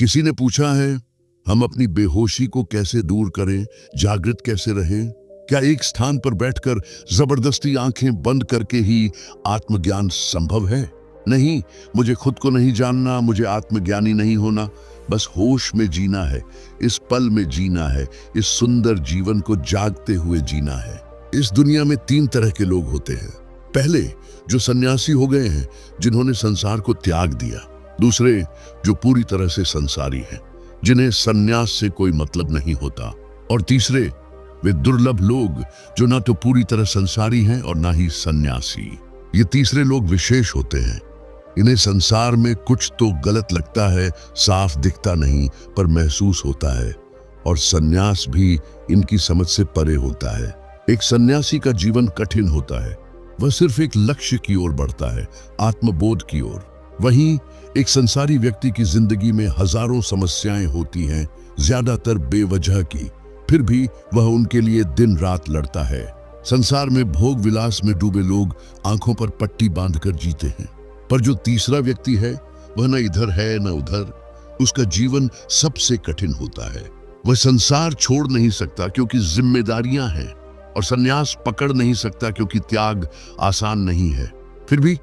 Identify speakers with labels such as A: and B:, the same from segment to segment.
A: किसी ने पूछा है, हम अपनी बेहोशी को कैसे दूर करें, जागृत कैसे रहें? क्या एक स्थान पर बैठकर जबरदस्ती आंखें बंद करके ही आत्मज्ञान संभव है? नहीं, मुझे खुद को नहीं जानना, मुझे आत्मज्ञानी नहीं होना, बस होश में जीना है, इस पल में जीना है, इस सुंदर जीवन को जागते हुए जीना है। इस दुनिया में 3 तरह के लोग होते हैं। पहले, जो सन्यासी हो गए हैं, जिन्होंने संसार को त्याग दिया। दूसरे, जो पूरी तरह से संसारी हैं, जिन्हें सन्यास से कोई मतलब नहीं होता। और तीसरे, वे दुर्लभ लोग जो ना तो पूरी तरह संसारी हैं और ना ही सन्यासी। ये तीसरे लोग विशेष होते हैं। इन्हें संसार में कुछ तो गलत लगता है, साफ दिखता नहीं पर महसूस होता है, और सन्यास भी इनकी समझ से परे होता है। एक सन्यासी का जीवन कठिन होता है, वह सिर्फ एक लक्ष्य की ओर बढ़ता है, आत्मबोध की ओर। वहीं एक संसारी व्यक्ति की जिंदगी में हजारों समस्याएं होती हैं, ज्यादातर बेवजह की, फिर भी वह उनके लिए दिन रात लड़ता है। संसार में भोग विलास में डूबे लोग आंखों पर पट्टी बांधकर जीते हैं, पर जो तीसरा व्यक्ति है, वह न इधर है न उधर। उसका जीवन सबसे कठिन होता है। वह संसार छोड़ नहीं सकता क्योंकि जिम्मेदारियां हैं, और सन्यास पकड़ नहीं सकता क्योंकि त्याग आसान नहीं है। फिर भी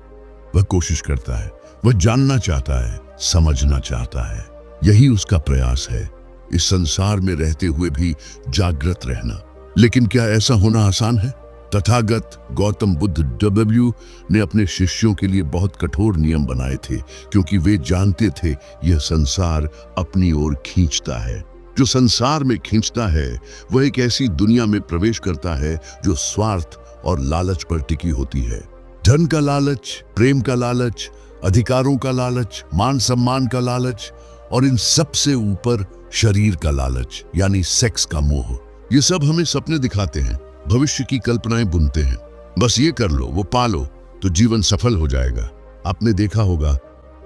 A: वह कोशिश करता है, वह जानना चाहता है, समझना चाहता है। यही उसका प्रयास है, इस संसार में रहते हुए भी जागृत रहना। लेकिन क्या ऐसा होना आसान है? तथागत गौतम बुद्ध डब्ल्यू ने अपने शिष्यों के लिए बहुत कठोर नियम बनाए थे, क्योंकि वे जानते थे यह संसार अपनी ओर खींचता है। जो संसार में खींचता है वह एक ऐसी दुनिया में प्रवेश करता है जो स्वार्थ और लालच पर टिकी होती है। धन का लालच, प्रेम का लालच, अधिकारों का लालच, मान सम्मान का लालच, और इन सब से ऊपर शरीर का लालच यानी सेक्स का मोह। ये सब हमें सपने दिखाते हैं, भविष्य की कल्पनाएं बुनते हैं। बस ये कर लो, वो पालो तो जीवन सफल हो जाएगा। आपने देखा होगा,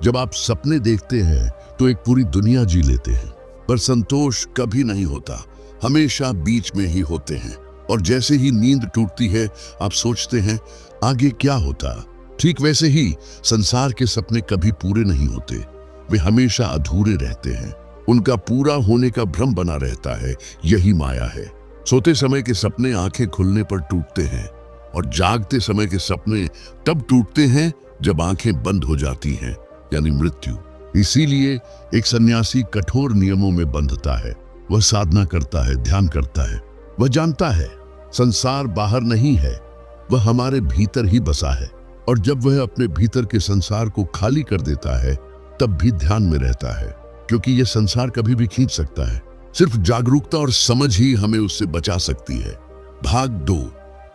A: जब आप सपने देखते हैं तो एक पूरी दुनिया जी लेते हैं, पर संतोष कभी नहीं होता, हमेशा बीच में ही होते हैं। और जैसे ही नींद टूटती है, आप सोचते हैं आगे क्या होता। ठीक वैसे ही संसार के सपने कभी पूरे नहीं होते, वे हमेशा अधूरे रहते हैं। उनका पूरा होने का भ्रम बना रहता है, यही माया है। सोते समय के सपने आंखें खुलने पर टूटते हैं, और जागते समय के सपने तब टूटते हैं जब आंखें बंद हो जाती हैं, यानी मृत्यु। इसीलिए एक सन्यासी कठोर नियमों में बंधता है। वह साधना करता है, ध्यान करता है। वह जानता है संसार बाहर नहीं है, वह हमारे भीतर ही बसा है। और जब वह अपने भीतर के संसार को खाली कर देता है, तब भी ध्यान में रहता है, क्योंकि यह संसार कभी भी खींच सकता है। सिर्फ जागरूकता और समझ ही हमें उससे बचा सकती है। भाग 2,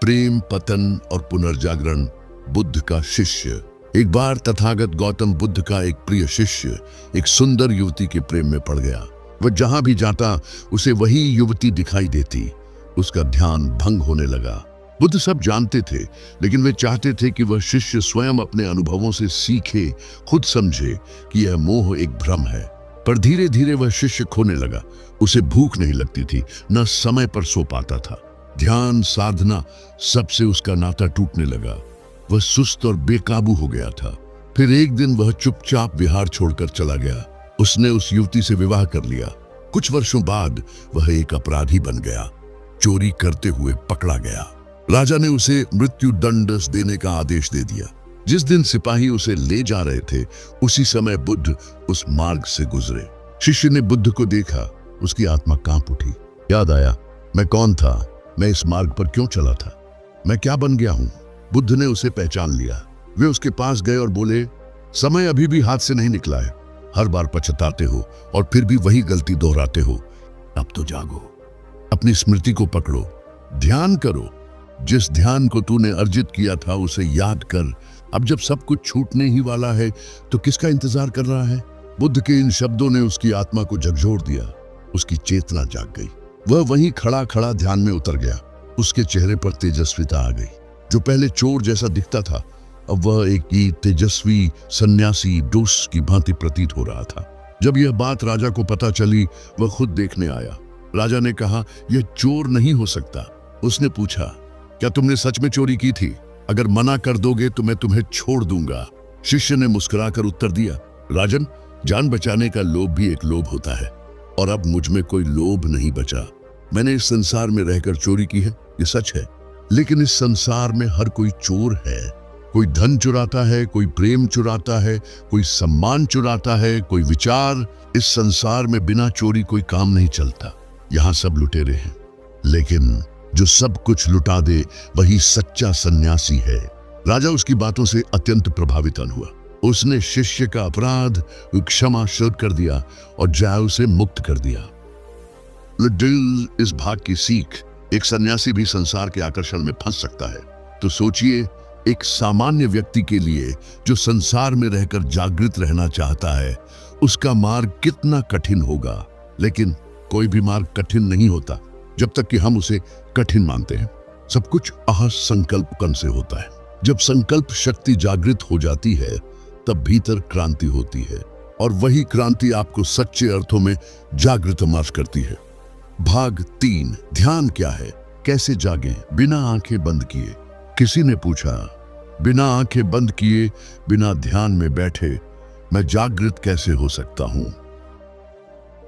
A: प्रेम, पतन और पुनर्जागरण। बुद्ध का शिष्य। एक बार तथागत गौतम बुद्ध का एक प्रिय शिष्य एक सुंदर युवती के प्रेम में पड़ गया। वह जहां भी जाता उसे वही युवती दिखाई देती। उसका ध्यान भंग होने लगा। बुद्ध सब जानते थे, लेकिन वे चाहते थे कि वह शिष्य स्वयं अपने अनुभवों से सीखे, खुद समझे कि यह मोह एक भ्रम है। पर धीरे धीरे वह शिष्य खोने लगा। उसे भूख नहीं लगती थी, न समय पर सो पाता था। ध्यान, साधना, सबसे उसका नाता टूटने लगा। वह सुस्त और बेकाबू हो गया था। फिर एक दिन वह चुपचाप विहार छोड़कर चला गया। उसने उस युवती से विवाह कर लिया। कुछ वर्षों बाद वह एक अपराधी बन गया। चोरी करते हुए पकड़ा गया। राजा ने उसे मृत्यु दंड देने का आदेश दे दिया। जिस दिन सिपाही उसे ले जा रहे थे, उसी समय बुद्ध उस मार्ग से गुजरे। शिष्य ने बुद्ध को देखा, उसकी आत्मा कांप उठी। याद आया, मैं कौन था, मैं इस मार्ग पर क्यों चला था, मैं क्या बन गया हूं। बुद्ध ने उसे पहचान लिया। वे उसके पास गए और बोले, समय अभी भी हाथ से नहीं निकला है। हर बार पछताते हो और फिर भी वही गलती दोहराते हो। अब तो जागो, अपनी स्मृति को पकड़ो, ध्यान करो। जिस ध्यान को तूने अर्जित किया था उसे याद कर। अब जब सब कुछ छूटने ही वाला है तो किसका इंतजार कर रहा है। बुद्ध के इन शब्दों ने उसकी आत्मा को झकझोर दिया। उसकी चेतना जाग गई। वह वहीं खड़ा खड़ा ध्यान में उतर गया। उसके चेहरे पर तेजस्विता आ गई। जो पहले चोर जैसा दिखता था, अब वह एक ही तेजस्वी सन्यासी दोस्त की भांति प्रतीत हो रहा था। जब यह बात राजा को पता चली, वह खुद देखने आया। राजा ने कहा, यह चोर नहीं हो सकता। उसने पूछा, क्या तुमने सच में चोरी की थी? अगर मना कर दोगे तो मैं तुम्हें छोड़ दूंगा। शिष्य ने मुस्कुराकर उत्तर दिया, राजन, जान बचाने का लोभ भी एक लोभ होता है, और अब मुझ में कोई लोभ नहीं बचा। मैंने इस संसार में रहकर चोरी की है, ये सच है, लेकिन इस संसार में हर कोई चोर है। कोई धन चुराता है, कोई प्रेम चुराता है, कोई सम्मान चुराता है, कोई विचार। इस संसार में बिना चोरी कोई काम नहीं चलता। यहाँ सब लुटेरे हैं, लेकिन जो सब कुछ लुटा दे वही सच्चा सन्यासी है। राजा उसकी बातों से अत्यंत प्रभावित हुआ। उसने शिष्य का अपराध क्षमा कर दिया और जय उसे मुक्त कर दिया। इस भाग की सीख, एक सन्यासी भी संसार के आकर्षण में फंस सकता है। तो सोचिए, एक सामान्य व्यक्ति के लिए जो संसार में रहकर जागृत रहना चाहता है, उसका मार्ग कितना कठिन होगा। लेकिन कोई भी मार्ग कठिन नहीं होता जब तक कि हम उसे कठिन मानते हैं। सब कुछ संकल्प कन से होता है। जब संकल्प शक्ति जागृत हो जाती है, तब भीतर क्रांति होती है, और वही क्रांति आपको सच्चे अर्थों में जागृत मार्ग करती है। भाग 3, ध्यान क्या है, कैसे जागें बिना आंखें बंद किए। किसी ने पूछा, बिना आंखें बंद किए, बिना ध्यान में बैठे मैं जागृत कैसे हो सकता हूं?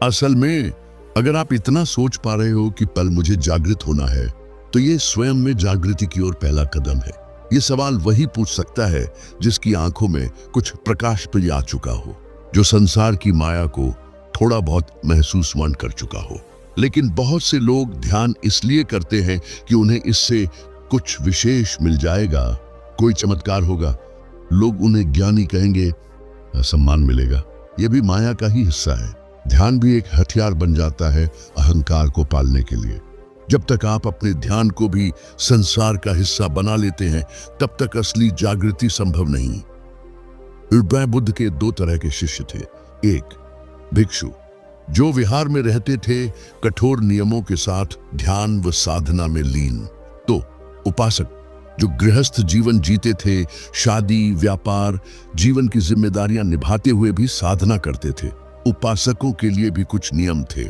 A: असल में अगर आप इतना सोच पा रहे हो कि पल मुझे जागृत होना है, तो ये स्वयं में जागृति की ओर पहला कदम है। ये सवाल वही पूछ सकता है जिसकी आंखों में कुछ प्रकाश पे आ चुका हो, जो संसार की माया को थोड़ा बहुत महसूस कर चुका हो। लेकिन बहुत से लोग ध्यान इसलिए करते हैं कि उन्हें इससे कुछ विशेष मिल जाएगा, कोई चमत्कार होगा, लोग उन्हें ज्ञानी कहेंगे, सम्मान मिलेगा। यह भी माया का ही हिस्सा है। ध्यान भी एक हथियार बन जाता है अहंकार को पालने के लिए। जब तक आप अपने ध्यान को भी संसार का हिस्सा बना लेते हैं, तब तक असली जागृति संभव नहीं। बुद्ध के 2 तरह के शिष्य थे। एक, भिक्षु, जो विहार में रहते थे, कठोर नियमों के साथ ध्यान व साधना में लीन। तो उपासक, जो गृहस्थ जीवन जीते थे, शादी, व्यापार, जीवन की जिम्मेदारियां निभाते हुए भी साधना करते थे। उपासकों के लिए भी कुछ नियम थे,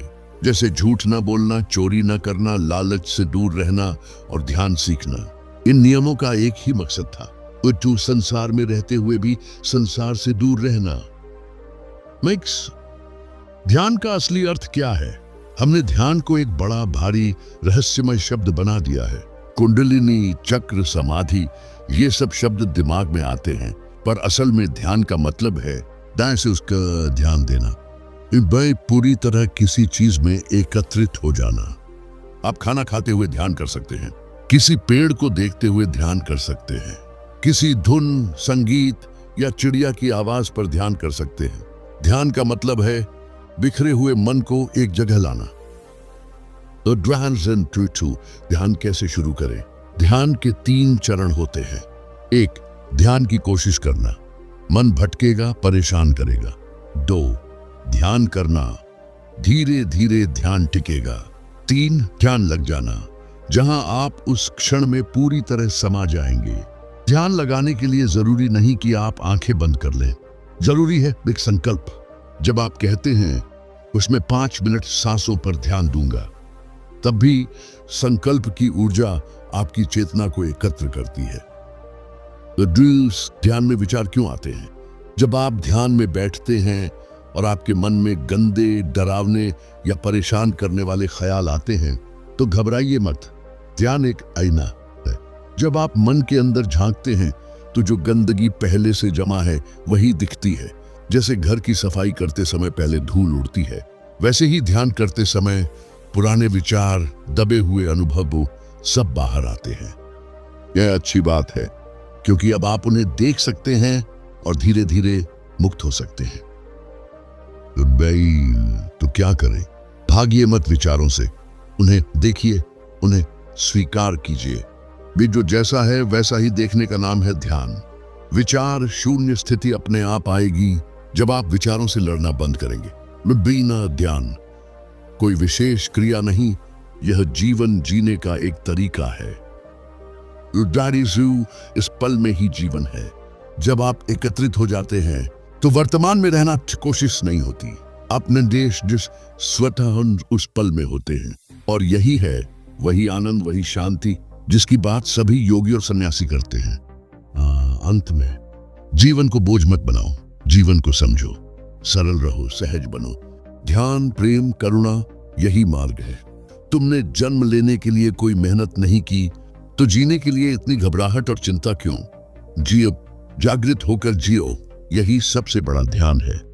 A: जैसे झूठ न बोलना, चोरी न करना, लालच से दूर रहना और ध्यान सीखना। इन नियमों का एक ही मकसद था, उच्च संसार में रहते हुए भी संसार से दूर रहना। ध्यान का असली अर्थ क्या है? हमने ध्यान को एक बड़ा भारी रहस्यमय शब्द बना दिया है। कुंडलिनी, चक्र, समाधि, ये सब शब्द दिमाग में आते हैं, पर असल में ध्यान का मतलब है दाएं से उसका ध्यान देना, पूरी तरह किसी चीज में एकत्रित हो जाना। आप खाना खाते हुए ध्यान कर सकते हैं, किसी पेड़ को देखते हुए ध्यान कर सकते हैं, किसी धुन, संगीत या चिड़िया की आवाज पर ध्यान कर सकते हैं। ध्यान का मतलब है बिखरे हुए मन को एक जगह लाना। तो ध्यान कैसे शुरू करें? ध्यान के 3 चरण होते हैं। 1, ध्यान की कोशिश करना, मन भटकेगा, परेशान करेगा। 2, ध्यान करना, धीरे धीरे ध्यान टिकेगा। 3, ध्यान लग जाना, जहां आप उस क्षण में पूरी तरह समा जाएंगे। ध्यान लगाने के लिए जरूरी नहीं कि आप आंखें बंद कर लें, जरूरी है एक संकल्प। जब आप कहते हैं उसमें 5 मिनट सांसों पर ध्यान दूंगा, तब भी संकल्प की ऊर्जा आपकी चेतना को एकत्र करती है। तो ध्यान में विचार क्यों आते हैं? जब आप ध्यान में बैठते हैं और आपके मन में गंदे, डरावने या परेशान करने वाले ख्याल आते हैं, तो घबराइए मत। ध्यान एक आईना है। जब आप मन के अंदर झांकते हैं, तो जो गंदगी पहले से जमा है वही दिखती है। जैसे घर की सफाई करते समय पहले धूल उड़ती है, वैसे ही ध्यान करते समय पुराने विचार, दबे हुए अनुभव सब बाहर आते हैं। यह अच्छी बात है, क्योंकि अब आप उन्हें देख सकते हैं और धीरे धीरे मुक्त हो सकते हैं। तो क्या करें? भागिए मत विचारों से, उन्हें देखिए, उन्हें स्वीकार कीजिए। भी जो जैसा है वैसा ही देखने का नाम है ध्यान। विचार शून्य स्थिति अपने आप आएगी जब आप विचारों से लड़ना बंद करेंगे। बिना ध्यान कोई विशेष क्रिया नहीं, यह जीवन जीने का एक तरीका है। इस पल में ही जीवन है। जब आप एकत्रित हो जाते हैं तो वर्तमान में रहना कोशिश नहीं होती। अपने देश जिस स्वतः उस पल में होते हैं, और यही है वही आनंद, वही शांति जिसकी बात सभी योगी और सन्यासी करते हैं। अंत में जीवन को बोझ मत बनाओ, जीवन को समझो। सरल रहो, सहज बनो। ध्यान, प्रेम, करुणा, यही मार्ग है। तुमने जन्म लेने के लिए कोई मेहनत नहीं की, तो जीने के लिए इतनी घबराहट और चिंता क्यों? जियो, जागृत होकर जियो, यही सबसे बड़ा ध्यान है।